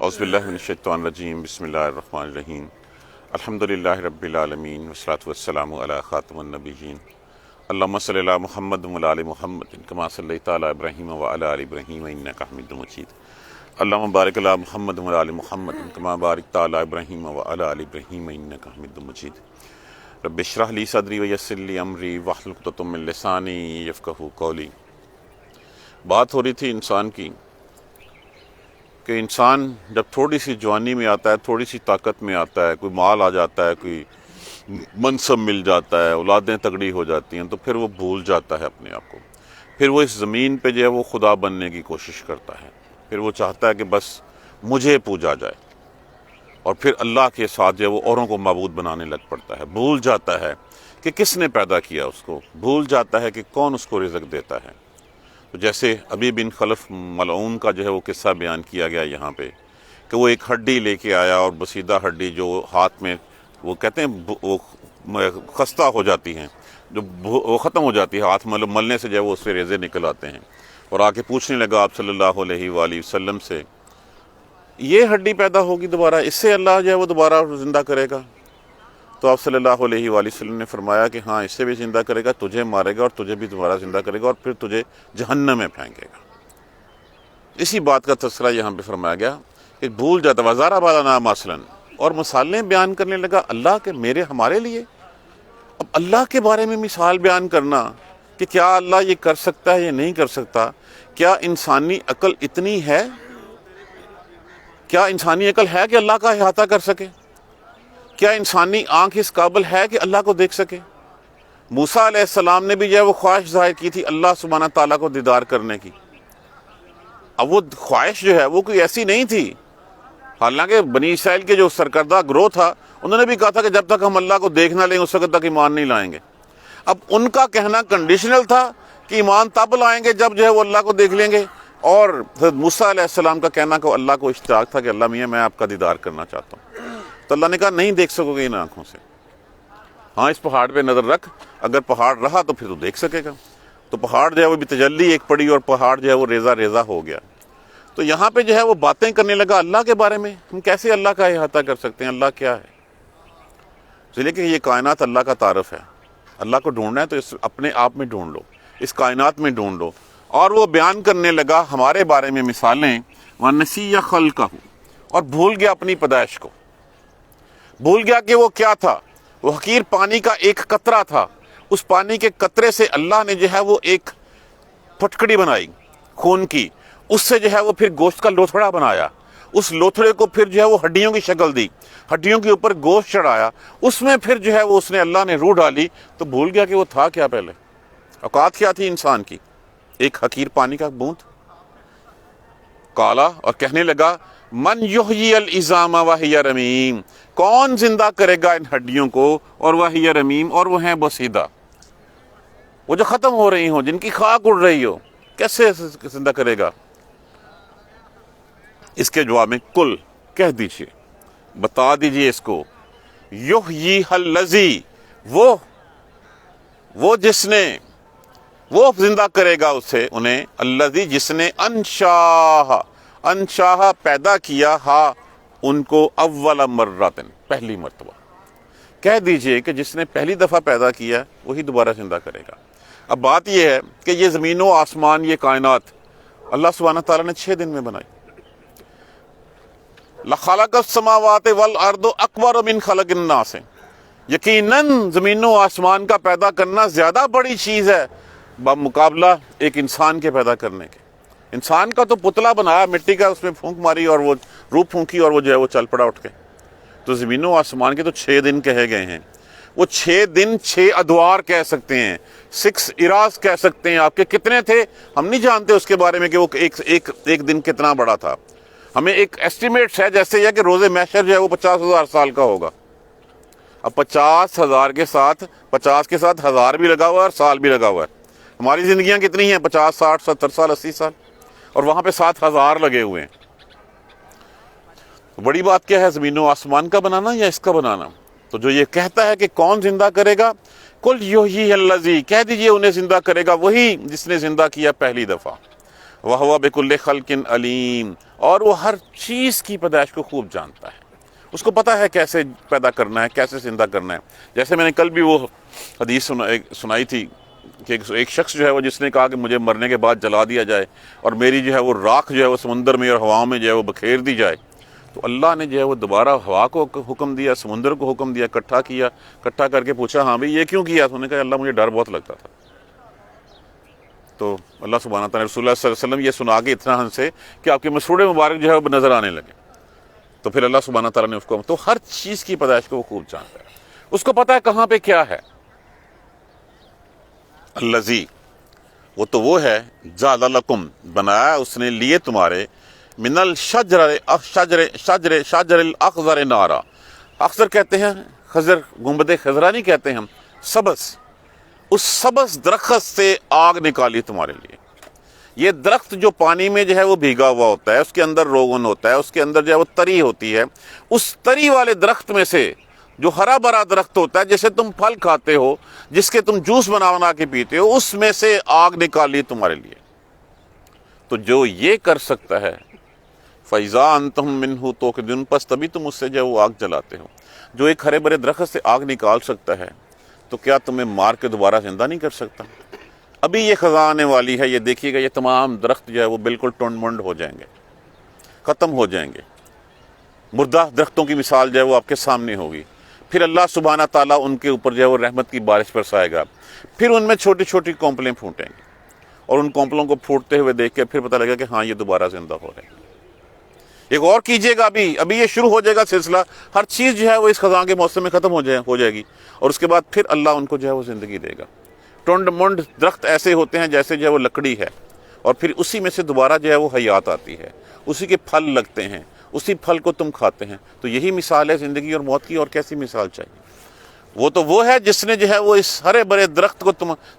اعوذ باللہ من الشیطان الرجیم بسم اللہ الرحمن الرحیم الحمدللہ رب العالمین والصلاۃ والسلام علی خاتم النبیین اللہم صلی علی محمد وعلی آل محمد کما صلیت علی ابراہیم وعلی آل ابراہیم انک حمید مجید اللہم بارک علی محمد وعلی آل محمد کما بارکت علی ابراہیم وعلی آل ابراہیم انک حمید مجید رب اشرح لی صدری ویسر لی امری واحلل عقدۃ من لسانی یفقہوا قولی۔ بات ہو رہی تھی انسان کی کہ انسان جب تھوڑی سی جوانی میں آتا ہے، تھوڑی سی طاقت میں آتا ہے، کوئی مال آ جاتا ہے، کوئی منصب مل جاتا ہے، اولادیں تگڑی ہو جاتی ہیں، تو پھر وہ بھول جاتا ہے اپنے آپ کو۔ پھر وہ اس زمین پہ جو ہے وہ خدا بننے کی کوشش کرتا ہے، پھر وہ چاہتا ہے کہ بس مجھے پوجا جائے، اور پھر اللہ کے ساتھ جو ہے وہ اوروں کو معبود بنانے لگ پڑتا ہے۔ بھول جاتا ہے کہ کس نے پیدا کیا اس کو، بھول جاتا ہے کہ کون اس کو رزق دیتا ہے۔ تو جیسے ابی بن خلف ملعون کا جو ہے وہ قصہ بیان کیا گیا یہاں پہ کہ وہ ایک ہڈی لے کے آیا، اور بسیدہ ہڈی جو ہاتھ میں وہ کہتے ہیں وہ خستہ ہو جاتی ہیں، جو وہ ختم ہو جاتی ہے، ہاتھ ملنے سے جو ہے وہ اس سے ریزے نکل آتے ہیں، اور آ کے پوچھنے لگا آپ صلی اللہ علیہ وآلہ وسلم سے، یہ ہڈی پیدا ہوگی دوبارہ، اس سے اللہ جو ہے وہ دوبارہ زندہ کرے گا؟ تو آپ صلی اللہ علیہ وآلہ وسلم نے فرمایا کہ ہاں، اس سے بھی زندہ کرے گا، تجھے مارے گا اور تجھے بھی دوبارہ زندہ کرے گا، اور پھر تجھے جہنم میں پھینکے گا۔ اسی بات کا تذکرہ یہاں پہ فرمایا گیا کہ بھول جاتا وزارہ بالانا مثلاً، اور مثالیں بیان کرنے لگا اللہ کے ہمارے لیے۔ اب اللہ کے بارے میں مثال بیان کرنا کہ کیا اللہ یہ کر سکتا ہے یا نہیں کر سکتا، کیا انسانی عقل اتنی ہے، کیا انسانی عقل ہے کہ اللہ کا احاطہ کر سکے؟ کیا انسانی آنکھ اس قابل ہے کہ اللہ کو دیکھ سکے؟ موسیٰ علیہ السلام نے بھی جو ہے وہ خواہش ظاہر کی تھی اللہ سبحانہ تعالیٰ کو دیدار کرنے کی۔ اب وہ خواہش جو ہے وہ کوئی ایسی نہیں تھی، حالانکہ بنی اسرائیل کے جو سرکردہ گروہ تھا انہوں نے بھی کہا تھا کہ جب تک ہم اللہ کو دیکھ نہ لیں اس وقت تک ایمان نہیں لائیں گے۔ اب ان کا کہنا کنڈیشنل تھا کہ ایمان تب لائیں گے جب جو ہے وہ اللہ کو دیکھ لیں گے، اور حضرت موسیٰ علیہ السلام کا کہنا کہ اللہ کو اشتیاق تھا کہ اللہ میاں میں آپ کا دیدار کرنا چاہتا ہوں۔ تو اللہ نے کہا نہیں دیکھ سکو گے ان آنکھوں سے، ہاں اس پہاڑ پہ نظر رکھ، اگر پہاڑ رہا تو پھر تو دیکھ سکے گا۔ تو پہاڑ جو ہے وہ بھی تجلی ایک پڑی، اور پہاڑ جو ہے وہ ریزہ ریزہ ہو گیا۔ تو یہاں پہ جو ہے وہ باتیں کرنے لگا اللہ کے بارے میں، ہم کیسے اللہ کا احاطہ کر سکتے ہیں، اللہ کیا ہے؟ اس لیے کہ یہ کائنات اللہ کا تعارف ہے، اللہ کو ڈھونڈنا ہے تو اس اپنے آپ میں ڈھونڈ لو، اس کائنات میں ڈھونڈ لو۔ اور وہ بیان کرنے لگا ہمارے بارے میں مثالیں، وَنَسِيَ خَلْقَهُ، اور بھول گیا اپنی پیدائش کو، بھول گیا کہ وہ کیا تھا۔ وہ حقیر پانی کا ایک قطرہ تھا، اس پانی کے قطرے سے اللہ نے جو ہے وہ ایک پھٹکڑی بنائی خون کی، اس سے جو ہے وہ پھر گوشت کا لوتھڑا بنایا، اس لوتھڑے کو پھر جو ہے وہ ہڈیوں کی شکل دی، ہڈیوں کے اوپر گوشت چڑھایا، اس میں پھر جو ہے وہ اس نے اللہ نے روح ڈالی۔ تو بھول گیا کہ وہ تھا کیا پہلے، اوقات کیا تھی انسان کی، ایک حقیر پانی کا بوند۔ کالا، اور کہنے لگا من یحیی العظام وہی رمیم، کون زندہ کرے گا ان ہڈیوں کو، اور وہی رمیم، اور وہ ہیں بسیدہ، وہ جو ختم ہو رہی ہوں، جن کی خاک اڑ رہی ہو، کیسے زندہ کرے گا؟ اس کے جواب میں کل کہہ دیجئے، بتا دیجئے اس کو، یحیی الذی، وہ جس نے، وہ زندہ کرے گا اسے انہیں، الذی جس نے، انشاہ پیدا کیا، ہا ان کو، اول مرتن پہلی مرتبہ۔ کہہ دیجئے کہ جس نے پہلی دفعہ پیدا کیا وہی دوبارہ زندہ کرے گا۔ اب بات یہ ہے کہ یہ زمین و آسمان، یہ کائنات اللہ سبحانہ تعالیٰ نے 6 دن میں بنائی۔ لَخَلَقَ السَّمَاوَاتِ وَالْأَرْضُ أَكْبَرُ مِنْ خَلَقِ النَّاسِ، یقیناً زمین و آسمان کا پیدا کرنا زیادہ بڑی چیز ہے بمقابلہ ایک انسان کے پیدا کرنے کے۔ انسان کا تو پتلا بنایا مٹی کا، اس میں پھونک ماری اور وہ روح پھونکی اور وہ جو ہے وہ چل پڑا اٹھ کے۔ تو زمین و آسمان کے تو 6 دن کہے گئے ہیں، وہ 6 دن 6 ادوار کہہ سکتے ہیں، 6 اراز کہہ سکتے ہیں۔ آپ کے کتنے تھے ہم نہیں جانتے اس کے بارے میں کہ وہ ایک دن کتنا بڑا تھا، ہمیں ایک ایسٹیمیٹس ہے، جیسے یہ کہ روز محشر جو ہے وہ 50,000 سال کا ہوگا۔ اب 50,000 کے ساتھ 50 کے ساتھ 1000 بھی لگا ہوا ہے اور سال بھی لگا ہوا ہے۔ ہماری زندگیاں کتنی ہیں؟ 50 60 70 سال 80 سال، اور وہاں پہ 7,000 لگے ہوئے ہیں۔ بڑی بات کیا ہے، زمین و آسمان کا بنانا یا اس کا بنانا؟ تو جو یہ کہتا ہے کہ کون زندہ کرے گا، کل یحیی الذی، کہہ دیجئے انہیں زندہ کرے گا وہی جس نے زندہ کیا پہلی دفعہ۔ وَهُوَ بِكُلِّ خَلْقٍ علیم، اور وہ ہر چیز کی پیدائش کو خوب جانتا ہے، اس کو پتہ ہے کیسے پیدا کرنا ہے، کیسے زندہ کرنا ہے۔ جیسے میں نے کل بھی وہ حدیث سنائی تھی کہ ایک شخص جو ہے وہ جس نے کہا کہ مجھے مرنے کے بعد جلا دیا جائے اور میری جو ہے وہ راکھ جو ہے وہ سمندر میں اور ہواؤں میں جو ہے وہ بکھیر دی جائے، تو اللہ نے جو ہے وہ دوبارہ ہوا کو حکم دیا، سمندر کو حکم دیا، اکٹھا کر کے پوچھا ہاں بھئی یہ کیوں کیا؟ تو انہوں نے کہا اللہ مجھے ڈر بہت لگتا تھا۔ تو اللہ سبحانہ تعالیٰ رسول اللہ صلی اللہ علیہ وسلم یہ سنا کے اتنا ہنسے کہ آپ کے مسوڑے مبارک جو ہے وہ نظر آنے لگے۔ تو پھر اللہ سبحانہ تعالیٰ نے اس کو، تو ہر چیز کی پیدائش کو وہ خوب جانتا ہے، اس کو پتہ ہے کہاں پہ کیا ہے۔ الذی، وہ تو وہ ہے، جعل لکم، بنایا اس نے لیے تمہارے، من شجر الاخضر نارا، اخضر کہتے ہیں خضر، گنبد خضرا نہیں کہتے ہم، سبز، اس سبز درخت سے آگ نکالی تمہارے لیے۔ یہ درخت جو پانی میں جو ہے وہ بھیگا ہوا ہوتا ہے، اس کے اندر روغن ہوتا ہے، اس کے اندر جو ہے وہ تری ہوتی ہے، اس تری والے درخت میں سے جو ہرا بھرا درخت ہوتا ہے جسے تم پھل کھاتے ہو، جس کے تم جوس بنا کے پیتے ہو، اس میں سے آگ نکالی تمہارے لیے۔ تو جو یہ کر سکتا ہے، فَإِذَا أَنْتُم مِّنْهُ تُوقِدُونَ، پس تبھی تم اس سے جو ہے وہ آگ جلاتے ہو۔ جو ایک ہرے بھرے درخت سے آگ نکال سکتا ہے تو کیا تمہیں مار کے دوبارہ زندہ نہیں کر سکتا؟ ابھی یہ خزاں آنے والی ہے، یہ دیکھیے گا، یہ تمام درخت جو ہے وہ بالکل ٹنڈ منڈ ہو جائیں گے، ختم ہو جائیں گے۔ مردہ درختوں کی مثال جو ہے وہ آپ کے سامنے ہوگی۔ پھر اللہ سبحانہ تعالیٰ ان کے اوپر جو ہے وہ رحمت کی بارش برسائے گا، پھر ان میں چھوٹی چھوٹی کونپلیں پھوٹیں گی، اور ان کونپلوں کو پھوٹتے ہوئے دیکھ کے پھر پتہ لگے کہ ہاں یہ دوبارہ زندہ ہو رہے ہیں۔ ایک اور کیجئے گا، ابھی یہ شروع ہو جائے گا سلسلہ، ہر چیز جو ہے وہ اس خزاں کے موسم میں ختم ہو جائے گی، اور اس کے بعد پھر اللہ ان کو جو ہے وہ زندگی دے گا۔ ٹنڈ منڈ درخت ایسے ہوتے ہیں جیسے جو ہے وہ لکڑی ہے، اور پھر اسی میں سے دوبارہ جو ہے وہ حیات آتی ہے، اسی کے پھل لگتے ہیں، اسی پھل کو تم کھاتے ہیں۔ تو یہی مثال ہے زندگی اور موت کی، اور کیسی مثال چاہیے؟ وہ تو وہ ہے جس نے جو ہے وہ اس ہرے بھرے درخت کو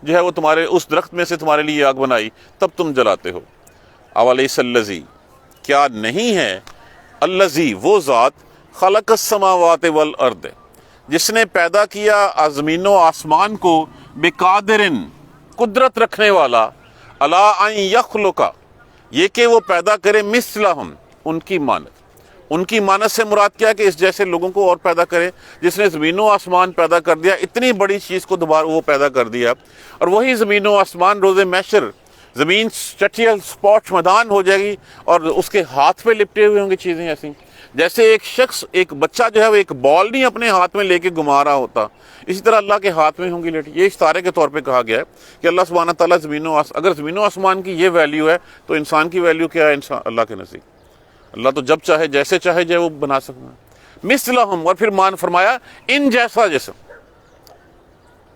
جو ہے وہ تمہارے اس درخت میں سے تمہارے لیے آگ بنائی، تب تم جلاتے ہو۔ اولیس الذی، کیا نہیں ہے، الذی، وہ ذات، خلق السماوات والارض، جس نے پیدا کیا زمین و آسمان کو، بقادرن، قدرت رکھنے والا، علی ان یخلق، یہ کہ وہ پیدا کرے، مثلہم، ان کی مانند۔ ان کی مانند سے مراد کیا ہے کہ اس جیسے لوگوں کو اور پیدا کرے، جس نے زمین و آسمان پیدا کر دیا، اتنی بڑی چیز کو دوبارہ وہ پیدا کر دیا، اور وہی زمین و آسمان روز محشر زمین چٹیل سپاٹ میدان ہو جائے گی، اور اس کے ہاتھ پہ لپٹے ہوئے ہوں گے چیزیں ایسی، جیسے ایک شخص، ایک بچہ جو ہے وہ ایک بال نہیں اپنے ہاتھ میں لے کے گھما رہا ہوتا، اسی طرح اللہ کے ہاتھ میں ہوں گی لیٹی۔ یہ اشارے کے طور پہ کہا گیا ہے کہ اللہ سبحانہ تعالیٰ اگر زمین و آسمان کی یہ ویلیو ہے تو انسان کی ویلیو کیا ہے اللہ کے نزدیک؟ اللہ تو جب چاہے جیسے چاہے جو ہے وہ بنا سکتا ہے۔ مثلہم، اور پھر فرمایا ان جیسا جسم۔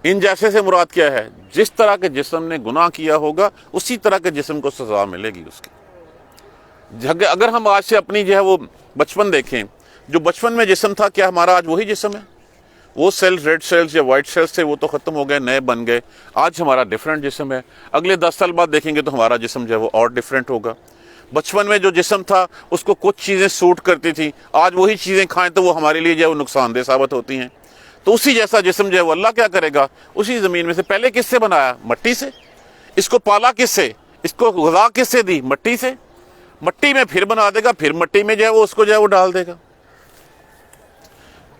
ان جیسے سے مراد کیا ہے؟ جس طرح کے جسم نے گناہ کیا ہوگا اسی طرح کے جسم کو سزا ملے گی اس کی۔ اگر ہم آج سے اپنی جو ہے وہ بچپن دیکھیں، جو بچپن میں جسم تھا، کیا ہمارا آج وہی جسم ہے؟ وہ سیلز، ریڈ سیلز یا وائٹ سیلز تھے، وہ تو ختم ہو گئے، نئے بن گئے۔ آج ہمارا ڈیفرنٹ جسم ہے۔ اگلے 10 سال بعد دیکھیں گے تو ہمارا جسم جو ہے وہ اور ڈیفرنٹ ہوگا۔ بچپن میں جو جسم تھا اس کو کچھ چیزیں سوٹ کرتی تھی، آج وہی چیزیں کھائیں تو وہ ہمارے لیے جو ہے وہ نقصان دہ ثابت ہوتی ہیں۔ تو اسی جیسا جسم جو ہے وہ اللہ کیا کرے گا؟ اسی زمین میں سے پہلے کس سے بنایا؟ مٹی سے۔ اس کو پالا کس سے؟ اس کو غذا کس سے دی؟ مٹی سے۔ مٹی میں پھر بنا دے گا، پھر مٹی میں جو ہے وہ اس کو جو ہے وہ ڈال دے گا۔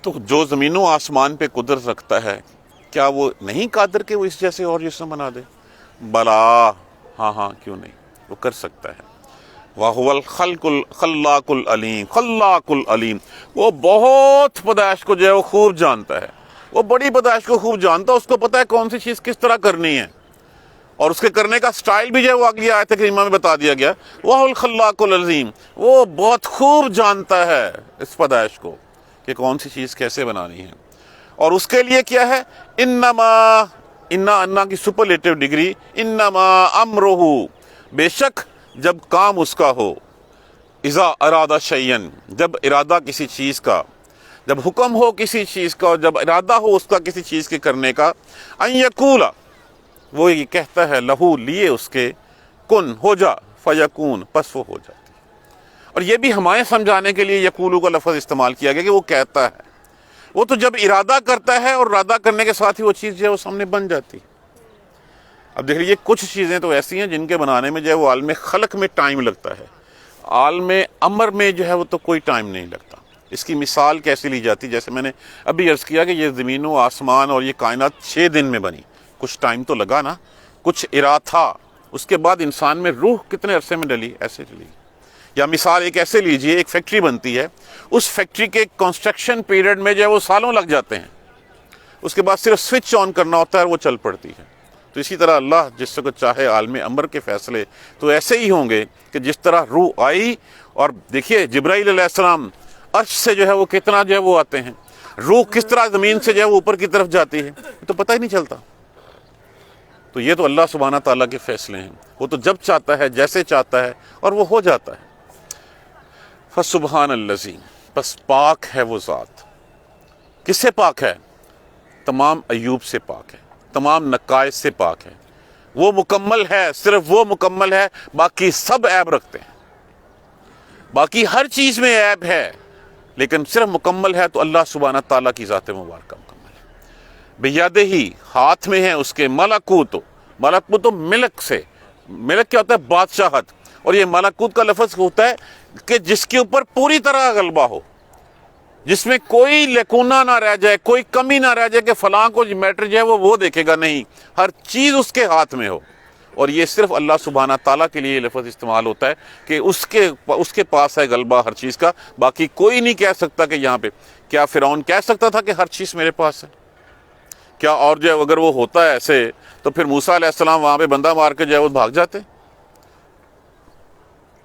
تو جو زمین و آسمان پہ قدرت رکھتا ہے، کیا وہ نہیں قادر کہ وہ اس جیسے اور جسم بنا دے؟ بلا، ہاں کیوں نہیں، وہ کر سکتا ہے۔ وَهُوَ الْخَلَّاقُ الْعَلِيمُ، خلاق العلیم، وہ بہت پیدائش کو جو ہے وہ خوب جانتا ہے، وہ بڑی پیدائش کو خوب جانتا ہے، اس کو پتہ ہے کون سی چیز کس طرح کرنی ہے، اور اس کے کرنے کا سٹائل بھی جو ہے وہ اگلی آیت کریمہ میں بتا دیا گیا۔ وَهُوَ الْخَلَّاقُ الْعَلِيمُ، وہ بہت خوب جانتا ہے اس پیدائش کو کہ کون سی چیز کیسے بنانی ہے، اور اس کے لیے کیا ہے؟ انا کی سپرلیٹو ڈگری، انما امرہ، بے شک جب کام اس کا ہو، اذا ارادہ شیئن، جب ارادہ کسی چیز کا، جب حکم ہو کسی چیز کا، اور جب ارادہ ہو اس کا کسی چیز کے کرنے کا، ان یقولا، وہ یہ کہتا ہے، لہو، لیے اس کے، کن، ہو جا، فیکون، پس وہ ہو جاتی ہے۔ اور یہ بھی ہمارے سمجھانے کے لیے یقولو کا لفظ استعمال کیا گیا کہ وہ کہتا ہے، وہ تو جب ارادہ کرتا ہے اور ارادہ کرنے کے ساتھ ہی وہ چیز جو ہے وہ سامنے بن جاتی ہے۔ اب دیکھ لیجیے کچھ چیزیں تو ایسی ہیں جن کے بنانے میں جو ہے وہ عالم خلق میں ٹائم لگتا ہے، عالم امر میں جو ہے وہ تو کوئی ٹائم نہیں لگتا۔ اس کی مثال کیسے لی جاتی، جیسے میں نے ابھی عرض کیا کہ یہ زمین و آسمان اور یہ کائنات 6 دن میں بنی، کچھ ٹائم تو لگا نا، کچھ ارادہ تھا، اس کے بعد انسان میں روح کتنے عرصے میں ڈلی، ایسے ڈلی۔ یا مثال ایک ایسے لیجئے، ایک فیکٹری بنتی ہے، اس فیکٹری کے کنسٹرکشن پیریڈ میں جو ہے وہ سالوں لگ جاتے ہیں، اس کے بعد صرف سوئچ آن کرنا ہوتا ہے اور وہ چل پڑتی ہے۔ تو اسی طرح اللہ جس وقت چاہے عالم امر کے فیصلے تو ایسے ہی ہوں گے کہ جس طرح روح آئی، اور دیکھیے جبرائیل علیہ السلام عرش سے جو ہے وہ کتنا جو ہے وہ آتے ہیں، روح کس طرح زمین سے جو ہے وہ اوپر کی طرف جاتی ہے، تو پتہ ہی نہیں چلتا۔ تو یہ تو اللہ سبحانہ تعالیٰ کے فیصلے ہیں، وہ تو جب چاہتا ہے جیسے چاہتا ہے اور وہ ہو جاتا ہے۔ فسبحان الذی، بس پاک ہے وہ ذات۔ کس سے پاک ہے؟ تمام عیوب سے پاک ہے، تمام نقائص سے پاک ہے، وہ مکمل ہے، صرف وہ مکمل ہے، باقی سب عیب رکھتے ہیں، باقی ہر چیز میں عیب ہے، لیکن صرف مکمل ہے تو اللہ سبحانہ تعالیٰ کی ذات مبارکہ مکمل ہے۔ بیدہ ہی، ہاتھ میں ہے اس کے، ملکوت ملک سے، ملک کیا ہوتا ہے؟ بادشاہت، اور یہ ملکوت کا لفظ ہوتا ہے کہ جس کے اوپر پوری طرح غلبہ ہو، جس میں کوئی لیکونہ نہ رہ جائے، کوئی کمی نہ رہ جائے کہ فلاں کو میٹر جو ہے وہ دیکھے گا، نہیں، ہر چیز اس کے ہاتھ میں ہو۔ اور یہ صرف اللہ سبحانہ تعالیٰ کے لیے یہ لفظ استعمال ہوتا ہے کہ اس کے پاس ہے غلبہ ہر چیز کا، باقی کوئی نہیں کہہ سکتا کہ یہاں پہ۔ کیا فرعون کہہ سکتا تھا کہ ہر چیز میرے پاس ہے؟ کیا اور جو ہے اگر وہ ہوتا ہے ایسے تو پھر موسیٰ علیہ السلام وہاں پہ بندہ مار کے جو ہے وہ بھاگ جاتے؟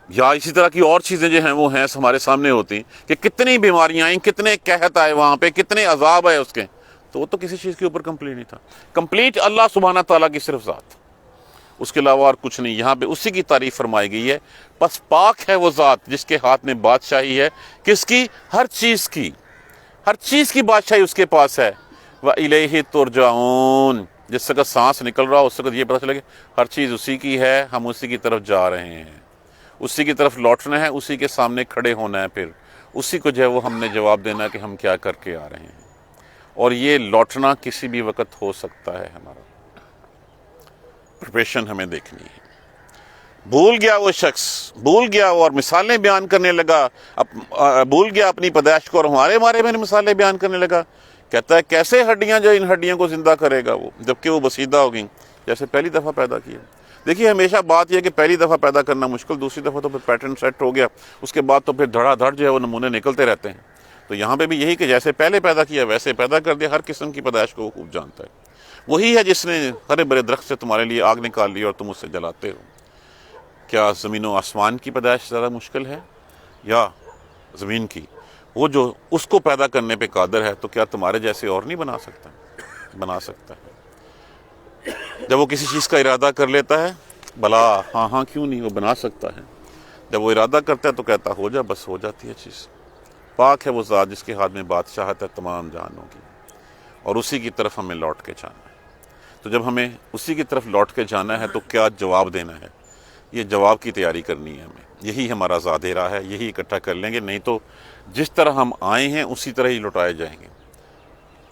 یا اسی طرح کی اور چیزیں جو ہیں وہ ہیں ہمارے سامنے ہوتی کہ کتنی بیماریاں آئیں، کتنے قحط آئے وہاں پہ، کتنے عذاب آئے اس کے، تو وہ تو کسی چیز کے اوپر کمپلیٹ نہیں تھا۔ کمپلیٹ اللہ سبحانہ تعالیٰ کی صرف ذات، اس کے علاوہ اور کچھ نہیں۔ یہاں پہ اسی کی تعریف فرمائی گئی ہے، بس پاک ہے وہ ذات جس کے ہاتھ میں بادشاہی ہے، کس کی؟ ہر چیز کی، ہر چیز کی بادشاہی اس کے پاس ہے۔ وَإِلَيْهِ تُرْجَعُونَ، جس وقت سانس نکل رہا اس وقت یہ پتہ چلے کہ ہر چیز اسی کی ہے، ہم اسی کی طرف جا رہے ہیں، اسی کی طرف لوٹنا ہے، اسی کے سامنے کھڑے ہونا ہے، پھر اسی کو جو ہے وہ ہم نے جواب دینا ہے کہ ہم کیا کر کے آ رہے ہیں۔ اور یہ لوٹنا کسی بھی وقت ہو سکتا ہے، ہمارا پریپریشن ہمیں دیکھنی ہے۔ بھول گیا وہ شخص، بھول گیا اور مثالیں بیان کرنے لگا، بھول گیا اپنی پیدائش کو اور ہمارے بارے میں مثالیں بیان کرنے لگا۔ کہتا ہے کیسے ہڈیاں جو ان ہڈیوں کو زندہ کرے گا وہ، جبکہ وہ بسیدہ ہو گئیں جیسے پہلی دفعہ پیدا کیا۔ دیکھیے ہمیشہ بات یہ کہ پہلی دفعہ پیدا کرنا مشکل، دوسری دفعہ تو پھر پیٹرن سیٹ ہو گیا، اس کے بعد تو پھر دھڑا دھڑ جو ہے وہ نمونے نکلتے رہتے ہیں۔ تو یہاں پہ بھی یہی کہ جیسے پہلے پیدا کیا ویسے پیدا کر دیا، ہر قسم کی پیدائش کو وہ خوب جانتا ہے۔ وہی ہے جس نے ہرے بھرے درخت سے تمہارے لیے آگ نکال لی اور تم اس سے جلاتے ہو۔ کیا زمین و آسمان کی پیدائش زیادہ مشکل ہے یا زمین کی؟ وہ جو اس کو پیدا کرنے پہ قادر ہے تو کیا تمہارے جیسے اور نہیں بنا سکتا؟ بنا سکتا ہے۔ جب وہ کسی چیز کا ارادہ کر لیتا ہے، بلا ہاں کیوں نہیں، وہ بنا سکتا ہے۔ جب وہ ارادہ کرتا ہے تو کہتا ہو جا، بس ہو جاتی ہے چیز۔ پاک ہے وہ ذات جس کے ہاتھ میں بادشاہت ہے تمام جہانوں کی، اور اسی کی طرف ہمیں لوٹ کے جانا ہے۔ تو جب ہمیں اسی کی طرف لوٹ کے جانا ہے تو کیا جواب دینا ہے؟ یہ جواب کی تیاری کرنی ہے ہمیں، یہی ہمارا زادِ راہ ہے، یہی اکٹھا کر لیں گے، نہیں تو جس طرح ہم آئے ہیں اسی طرح ہی لوٹائے جائیں گے۔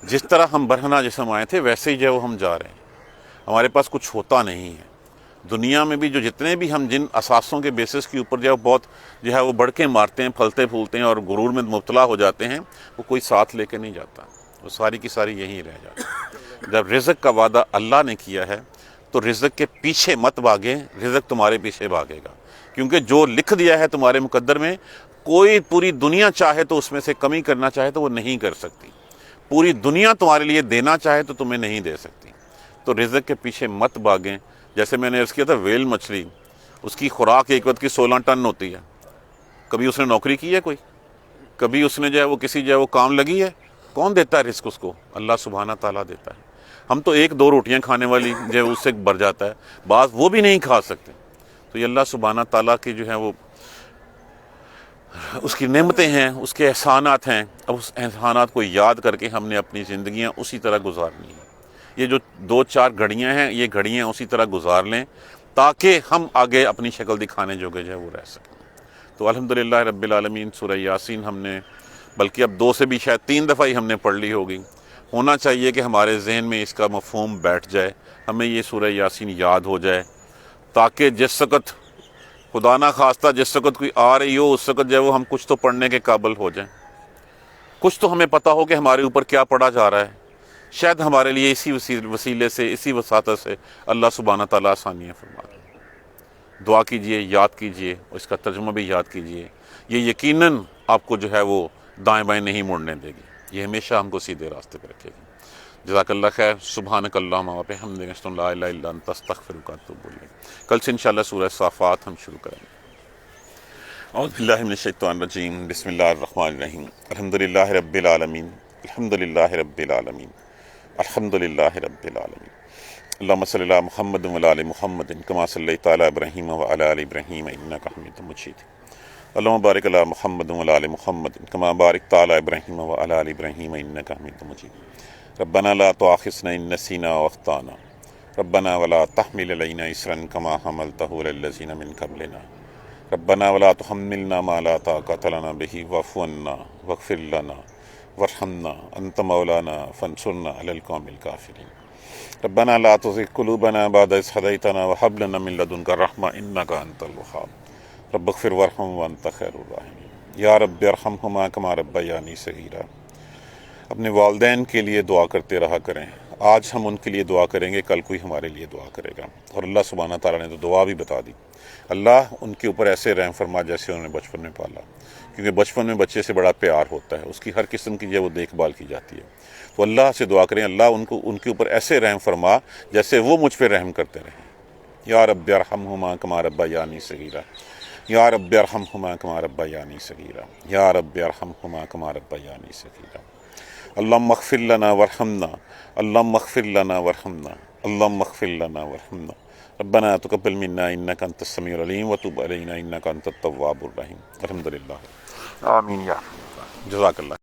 جس طرح ہم برہنہ جسم آئے تھے ویسے ہی جو ہے وہ ہم جا رہے ہیں، ہمارے پاس کچھ ہوتا نہیں ہے۔ دنیا میں بھی جو جتنے بھی ہم جن اساسوں کے بیسس کے اوپر جو ہے بہت جو ہے وہ بڑھ کے مارتے ہیں، پھلتے پھولتے ہیں اور غرور میں مبتلا ہو جاتے ہیں، وہ کوئی ساتھ لے کے نہیں جاتا، وہ ساری کی ساری یہیں رہ جاتی ہے۔ جب رزق کا وعدہ اللہ نے کیا ہے تو رزق کے پیچھے مت بھاگیں، رزق تمہارے پیچھے بھاگے گا، کیونکہ جو لکھ دیا ہے تمہارے مقدر میں، کوئی پوری دنیا چاہے تو اس میں سے کمی کرنا چاہے تو وہ نہیں کر سکتی، پوری دنیا تمہارے لیے دینا چاہے تو تمہیں نہیں دے سکتی۔ تو رزق کے پیچھے مت بھاگیں۔ جیسے میں نے عرض کیا تھا، ویل مچھلی، اس کی خوراک ایک وقت کی 16 ٹن ہوتی ہے۔ کبھی اس نے نوکری کی ہے کوئی؟ کبھی اس نے جو ہے وہ کسی جو ہے وہ کام لگی ہے؟ کون دیتا ہے رزق اس کو؟ اللہ سبحانہ تعالیٰ دیتا ہے۔ ہم تو 1-2 روٹیاں کھانے والی جو ہے اس سے بھر جاتا ہے، بعض وہ بھی نہیں کھا سکتے۔ تو یہ اللہ سبحانہ تعالیٰ کی جو ہے وہ اس کی نعمتیں ہیں، اس کے احسانات ہیں۔ اب اس احسانات کو یاد کر کے ہم نے اپنی زندگیاں اسی طرح گزارنی ہیں۔ یہ جو 2-4 گھڑیاں ہیں، یہ گھڑیاں اسی طرح گزار لیں تاکہ ہم آگے اپنی شکل دکھانے جوگے جو ہے وہ رہ سکیں۔ تو الحمدللہ رب العالمین، سورہ یاسین ہم نے بلکہ اب 2 سے بھی شاید 3 دفعہ ہی ہم نے پڑھ لی ہوگی۔ ہونا چاہیے کہ ہمارے ذہن میں اس کا مفہوم بیٹھ جائے، ہمیں یہ سورہ یاسین یاد ہو جائے، تاکہ جس وقت خدا نہ خواستہ جس وقت کوئی آ رہی ہو اس وقت جو ہے وہ ہم کچھ تو پڑھنے کے قابل ہو جائیں، کچھ تو ہمیں پتہ ہو کہ ہمارے اوپر کیا پڑھا جا رہا ہے۔ شاید ہمارے لیے اسی وسیلے سے، اسی وساطت سے اللہ سبحانہ تعالیٰ آسانیاں فرما دیں۔ دعا کیجئے، یاد کیجئے، اور اس کا ترجمہ بھی یاد کیجئے، یہ یقیناً آپ کو جو ہے وہ دائیں بائیں نہیں مڑنے دے گی، یہ ہمیشہ ہم کو سیدھے راستے پہ رکھے گی۔ جزاک اللہ خیر۔ سبحانک اللہم و بحمدک، اشہد ان لا الہ الا انت، استغفرک و اتوب الیک۔ کل سے انشاءاللہ سورہ صافات ہم شروع کریں گے۔ اعوذ باللہ من الشیطان الرجیم، بسم اللہ الرحمن الرحیم۔ الحمدللہ رب العالمین، الحمدللہ رب العالمین، الحمدللہ رب العالمین۔ اللہم صلی علی محمد و علی محمد کما صلیت علی ابراہیم و علی آل ابراہیم انک حمید مجید۔ اللہم بارک علی محمد و علی محمد کما بارکت علی ابراہیم و علی آل ابراہیم انک حمید مجید۔ ربنا لا تؤاخذنا ان نسینا و اخطانا، ربنا ولا تحمل علینا اصرا کما حملته علی الذین من قبلنا، ربنا ولا تحملنا ما لا طاقۃ لنا به واعف عنا واغفر لنا وارحمنا انت مولانا فانصرنا علی القوم الکافرین۔ ربنا لا تزغ قلوبنا بعد إذ هديتنا وهب لنا من لدنك رحمة إنك أنت الوهاب رب اغفر وارحم وأنت خير الراحمين یا رب ارحمهما كما ربياني صغيرا۔ اپنے والدین کے لیے دعا کرتے رہا کریں، آج ہم ان کے لیے دعا کریں گے، کل کوئی ہمارے لیے دعا کرے گا، اور اللہ سبحانہ تعالیٰ نے تو دعا بھی بتا دی۔ اللہ ان کے اوپر ایسے رحم فرما جیسے انہوں نے بچپن میں پالا، کیونکہ بچپن میں بچے سے بڑا پیار ہوتا ہے، اس کی ہر قسم کی جو ہے وہ دیکھ بھال کی جاتی ہے۔ تو اللہ سے دعا کریں اللہ ان کے اوپر ایسے رحم فرما جیسے وہ مجھ پہ رحم کرتے رہیں۔ یا رب ارحمہما کما ربیانی صغیرا، یا رب ارحمہما کما ربیانی صغیرا، یا رب ارحمہما کما ربیانی صغیرا۔ اللہم اغفر لنا وارحمنا، اللہم اغفر لنا وارحمنا، اللہم اغفر لنا وارحمنا۔ ربنا تقبل منا انک انت السمیع العلیم وتب علینا انک انت التواب الرحیم۔ الحمدللہ، آمین یا رب۔ جزاک اللہ۔